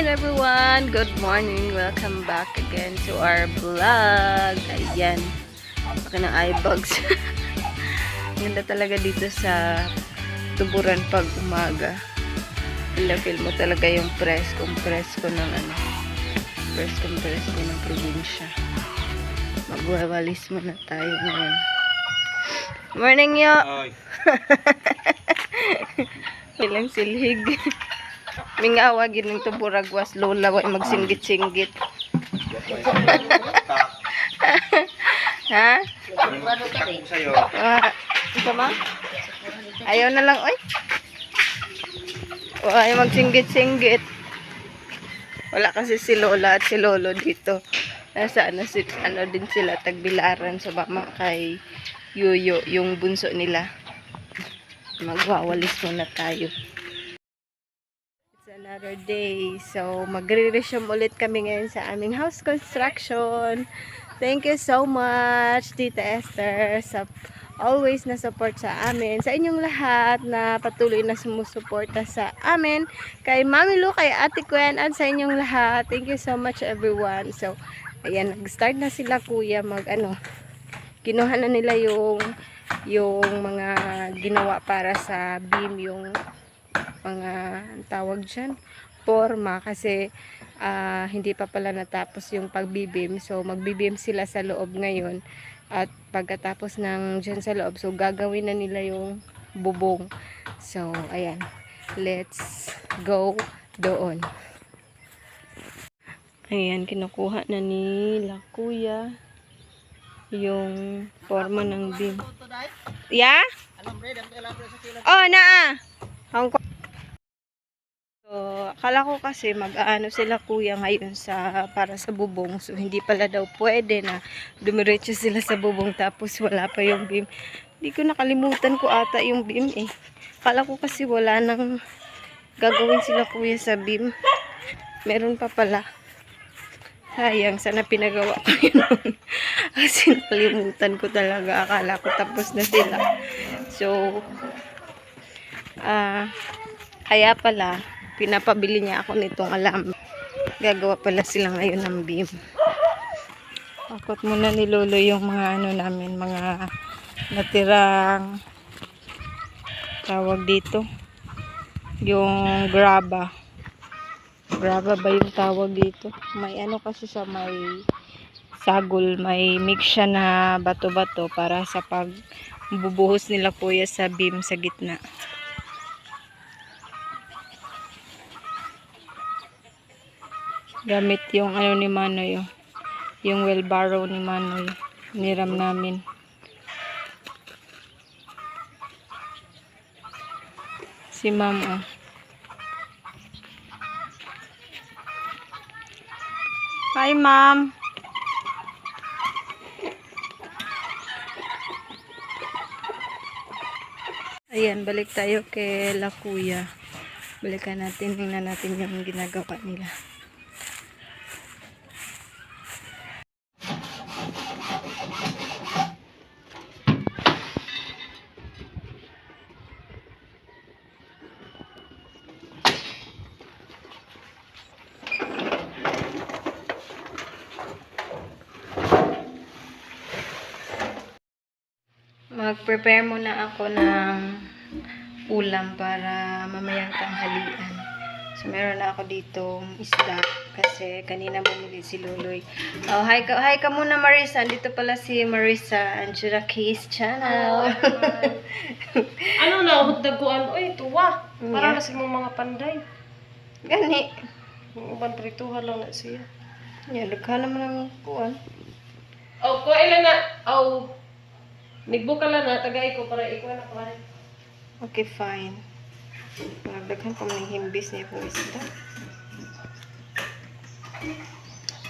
morning everyone! Good morning! Welcome back again to our vlog. Ayan. Baka ng eye bags. Ganda talaga dito sa tuburan pag umaga. Feel mo talaga yung presko ng ano. Presko ng probinsya. Magwawalis muna tayo ngayon. Morning yo! Ilang silhig. Mingawa gining tuburagwas lola way magsinggit-singgit. Ha? Ito ma? Ayaw na lang oy. Ay magsinggit-singgit. Wala kasi si lola at si lolo dito. Nasa ano din sila tagbilaran sa mama kay Yuyo yung bunso nila. Magwawalis muna tayo. It's another day. So, magre-resume ulit kami ngayon sa aming house construction. Thank you so much, Tita Esther, sa always na support sa amin. Sa inyong lahat na patuloy na sumusuporta sa amin. Kay Mami Lu, kay Ate Gwen, at sa inyong lahat. Thank you so much, everyone. So, ayan, nag-start na sila kuya kinuha na nila yung mga ginawa para sa beam, yung mga tawag dyan, forma, kasi hindi pa pala natapos yung pagbibim. So magbibim sila sa loob ngayon, at pagkatapos ng dyan sa loob, so gagawin na nila yung bubong. So ayan, let's go doon. Ayan, kinukuha na nila kuya yung forma ng beam. Yeah? Oh, naa. So, akala ko kasi mag-aano sila kuya ngayon para sa bubong. So, hindi pala daw pwede na dumiretso sila sa bubong tapos wala pa yung beam. Hindi ko nakalimutan ko ata yung beam eh. Akala ko kasi wala nang gagawin sila kuya sa beam. Meron pa pala. Sayang, sana pinagawa ko yun. Kasi nakalimutan ko talaga. Akala ko tapos na sila. So, kaya pala, pinapabili niya ako nitong alam. Gagawa pala sila ngayon ng beam. Akot muna ni Lolo yung mga ano namin, mga natirang tawag dito. Yung graba. Graba ba yung tawag dito? May ano kasi siya, may sagol, may mix siya na bato-bato para sa pagbubuhos nila kuya sa beam sa gitna. Gamit yung ano ni Manoy, yung wheelbarrow ni Manoy. Niram namin. Si Ma'am Hi, Ma'am. Ayan, balik tayo kay La Kuya. Balikan natin, tingnan natin yung ginagawa nila. Mag-prepare muna ako ng ulam para mamayang tanghalian. So, meron na ako dito isda kasi kanina bumili si Luloy. Oh, hi ka muna Marisa. Dito pala si Marisa, Angela Case Channel. Ano na, hutdag ko ano, tuwa. Para na sa mga panday. Gani. Yung uban prituhan lang na siya. Yan, daghan naman ang kuwan. Oh, kuha na. Oh, nagbuka lang na, tagay ko para ikuha na ko. Okay, fine. Nagdaghan pa ng himbis niya kung isda.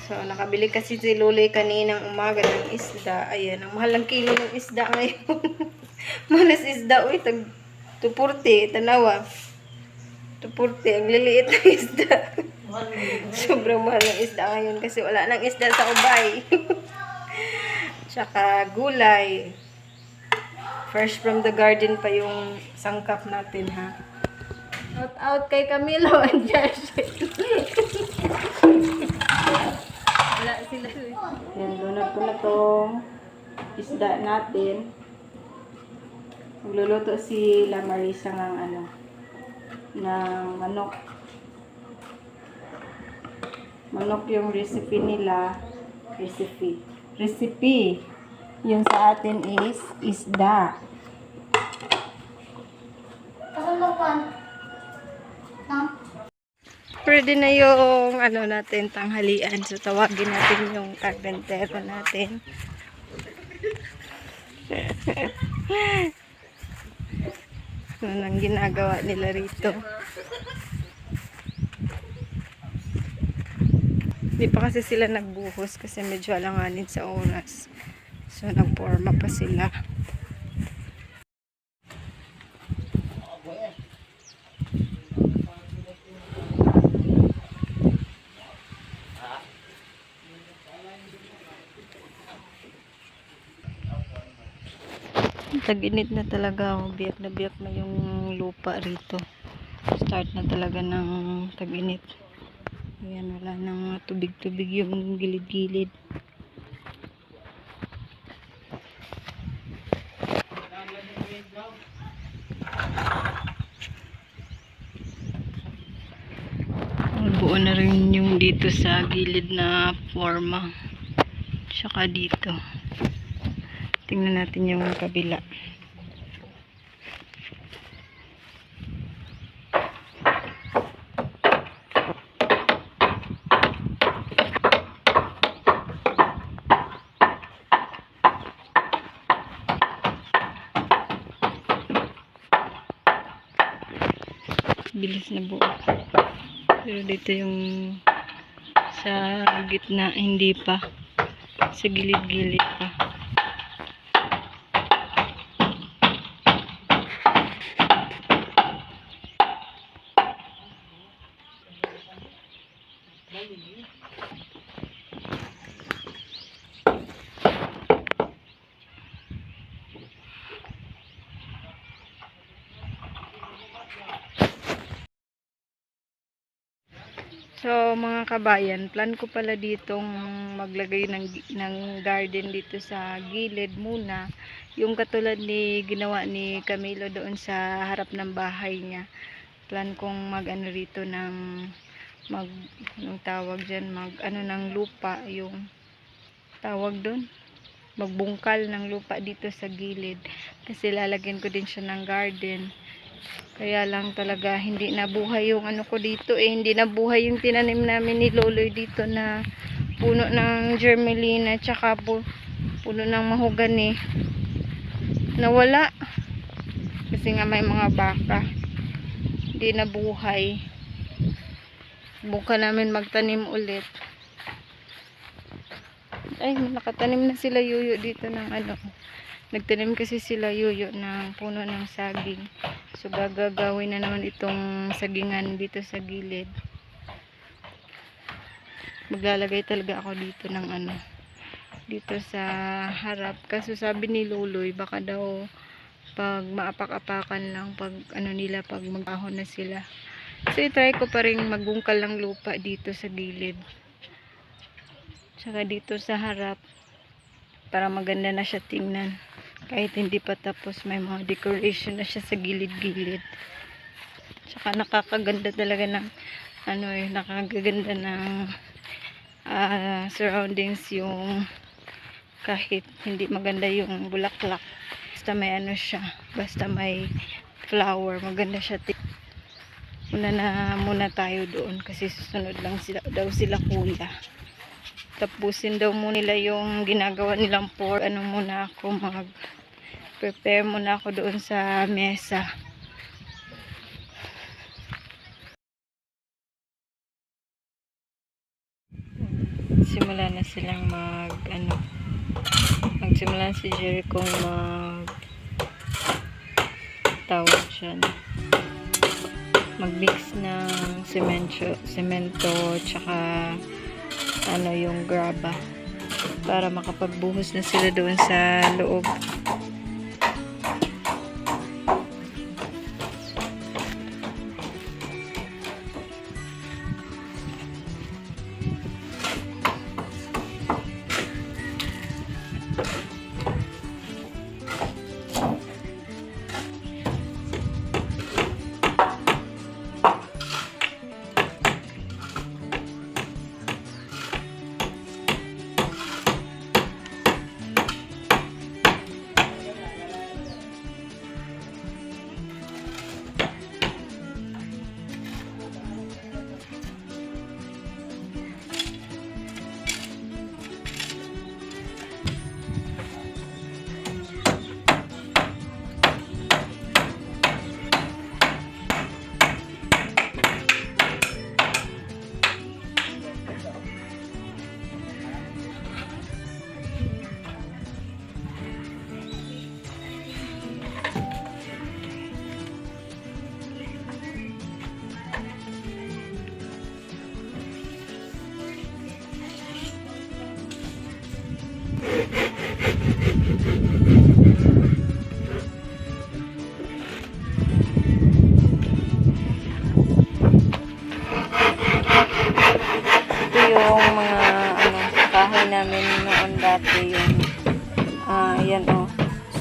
So, nakabili kasi si Luloy kaninang umaga ng isda. Ayan, ang mahal ng kilo ng isda ngayon. Malas isda, uy, 240, tanawa. 240, ang liliit ng isda. Sobrang mahal ng isda ngayon kasi wala nang isda sa ubay. Tsaka gulay. Fresh from the garden pa yung sangkap natin, ha? Shout out kay Camilo and Josh. isda natin. Magluluto si La Marisa ng ano, ng manok. Manok yung recipe nila. Recipe. Yung sa atin is isda. Pwede na yung ano natin, tanghalian. So, tawagin natin yung carpentero natin. Ano nang ginagawa nila rito. Hindi pa kasi sila nagbuhos kasi medyo alanganin sa oras. So, nagporma pa sila. Tag-init na talaga. Biyak na yung lupa rito. Start na talaga ng tag-init. Ayan, wala nang tubig-tubig yung gilid-gilid. Buo na rin yung dito sa gilid na forma. Tsaka dito. Tingnan natin yung kabila. Bilis na buo. Pero dito yung sa gitna hindi pa. Sa gilid-gilid pa. So, mga kabayan, plan ko pala ditong maglagay ng garden dito sa gilid muna. Yung katulad ni ginawa ni Camilo doon sa harap ng bahay niya. Plan kong mag-ano rito ng anong tawag dyan, ng lupa, yung tawag doon. Magbungkal ng lupa dito sa gilid. Kasi lalagyan ko din siya ng garden. Kaya lang talaga hindi nabuhay yung ano ko dito hindi nabuhay yung tinanim namin ni Loloy dito na puno ng germelina tsaka puno ng mahogani. Nawala. Kasi nga may mga baka. Hindi nabuhay. Buka namin magtanim ulit. Ay, nakatanim na sila yuyo dito ng ano. Nagtanim kasi sila yuyo ng puno ng saging. So, gagawin na naman itong sagingan dito sa gilid. Maglalagay talaga ako dito ng ano. Dito sa harap. Kaso sabi ni Loloy, baka daw pag maapak-apakan lang pag ano nila, pag mag-ahon na sila. So, i-try ko pa rin magbungkal ng lupa dito sa gilid. Tsaka dito sa harap. Para maganda na siya tingnan. Kahit hindi pa tapos, may mga decoration na siya sa gilid-gilid. Tsaka nakakaganda talaga ng nakakaganda ng surroundings yung kahit hindi maganda yung bulaklak. Basta may ano siya, basta may flower, maganda siya. Muna tayo doon kasi susunod lang sila kuya. Tapusin daw muna nila yung ginagawa nilang pork. Muna ako prepare muna ako doon sa mesa. Simula na silang magsimula si Jericho tawag siya, mag-mix ng semento tsaka yung graba para makapagbuhos na sila doon sa loob.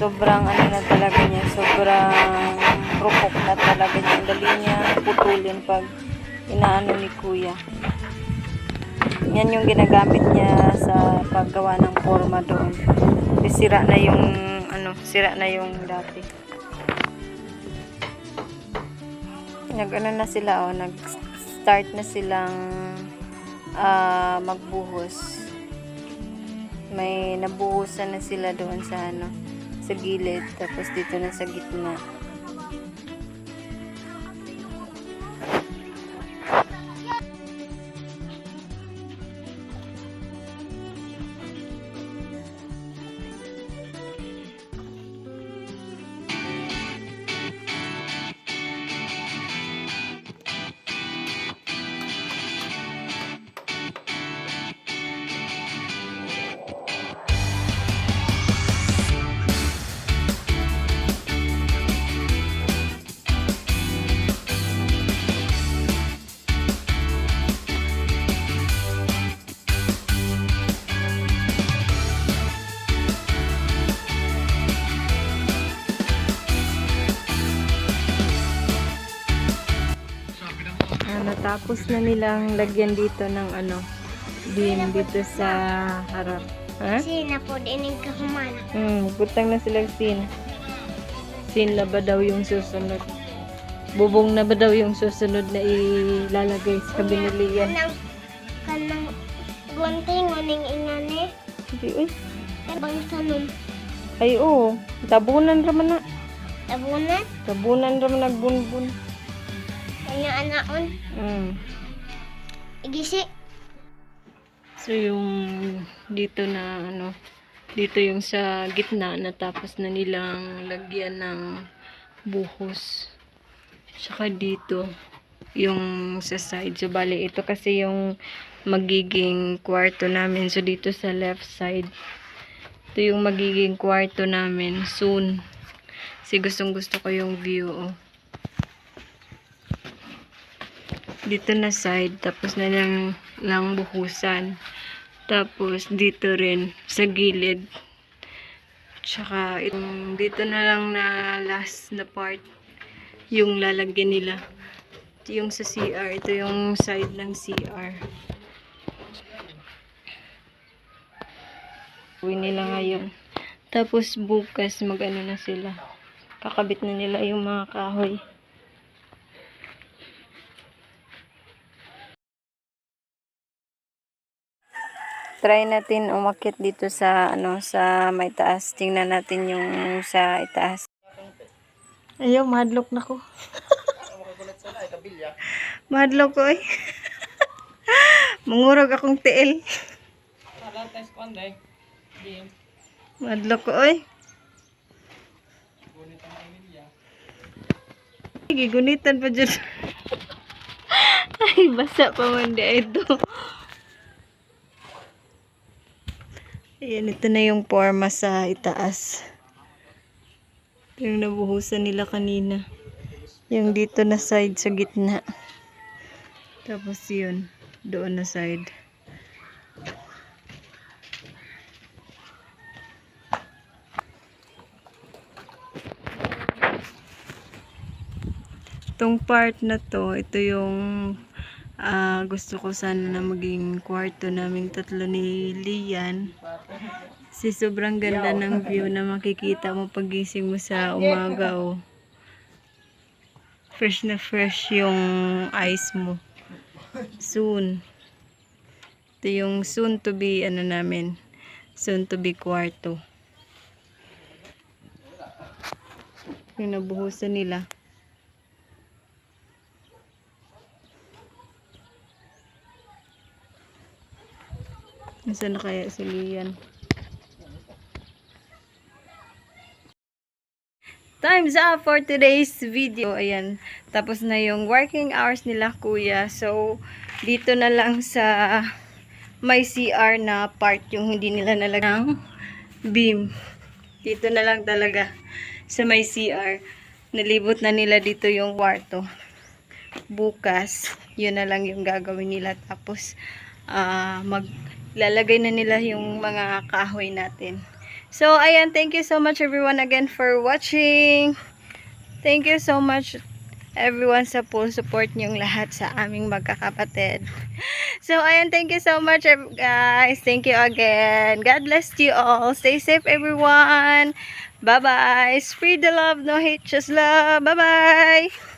sobrang ano na talaga niya, sobrang rupok na talaga niya. Ang dali niya putulin pag inaano ni kuya. Yan yung ginagamit niya sa paggawa ng forma doon. Sira na yung sira na yung dati. Nag-ano na sila, nag-start na silang magbuhos. May nabuhusan na sila doon sa sa gilid, tapos dito na sa gitna. Natapos na nilang lagyan dito ng beam dito sa harap. Ha? Sina po din ang kahuman. Butang na silang sin. Sin na ba daw yung susunod? Bubong na ba daw yung susunod na ilalagay sa binilian? Kanang gunting, aning ingani. Hindi, uy. Tabang sanon. Ay, oo. Tabunan raman na. Tabunan. Tabunan raman nagbunbun. Kanya anaon. Igisi. So, yung dito na dito yung sa gitna, natapos na nilang lagyan ng buhos. Saka dito, yung sa side. So, bali, ito kasi yung magiging kwarto namin. So, dito sa left side, ito yung magiging kwarto namin soon. Kasi gustong gusto ko yung view, oh. Dito na side, tapos na lang buhusan. Tapos dito rin sa gilid. Tsaka dito na lang na last na part yung lalagyan nila. Ito yung sa CR, ito yung side ng CR. Uwi nila ngayon. Tapos bukas mag-ano na sila. Kakabit na nila yung mga kahoy. Try natin umakyat dito sa sa may taas. Tingnan natin yung sa itaas. Ayaw, madlock na ko. Madlock ko eh. Mangurog akong tiil. Madlock ko eh. Gigunitan pa dyan. Ay, basa pa man di ito. Ayan, ito na yung forma sa itaas. Ito yung nabuhusan nila kanina. Yung dito na side sa gitna. Tapos yun, doon na side. Itong part na to, ito yung gusto ko sana na maging kwarto naming tatlo ni Lian. Kasi sobrang ganda ng view na makikita mo pagising mo sa umaga, oh. Fresh na fresh yung eyes mo. Soon. Ito yung soon to be namin. Soon to be kwarto. Yung nabuhusan nila. Nasaan na kaya si Lian? Time's up for today's video. Ayan. Tapos na yung working hours nila, kuya. So, dito na lang sa may CR na part yung hindi nila nalagyan ng beam. Dito na lang talaga sa may CR. Nalibot na nila dito yung kwarto. Bukas, yun na lang yung gagawin nila. Tapos, lalagay na nila yung mga kahoy natin So, ayan, thank you so much everyone again for watching. Thank you so much everyone sa full support niyong lahat sa aming magkakapatid. So, ayan, thank you so much guys. Thank you again. God bless you all. Stay safe everyone. Bye-bye. Spread the love, no hate, just love. Bye-bye.